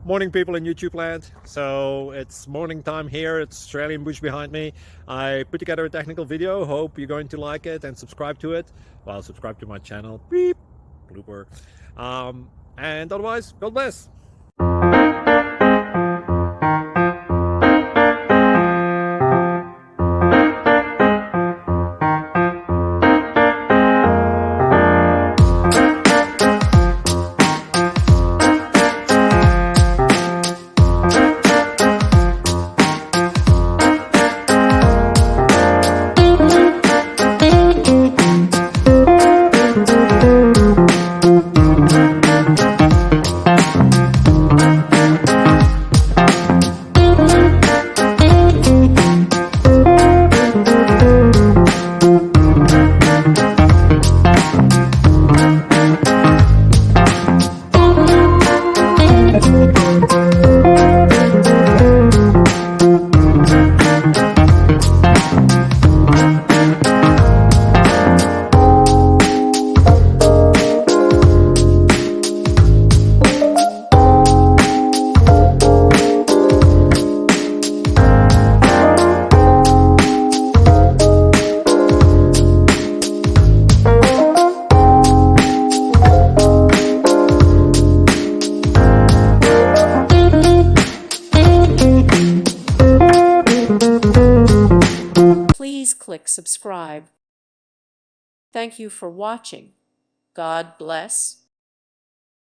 Morning, people in YouTube land. So it's morning time here. It's Australian bush behind me. I put together a technical video. Hope you're going to like it and subscribe to it. Well, subscribe to my channel. Beep. Blooper. And otherwise, God bless. Please click subscribe. Thank you for watching. God bless.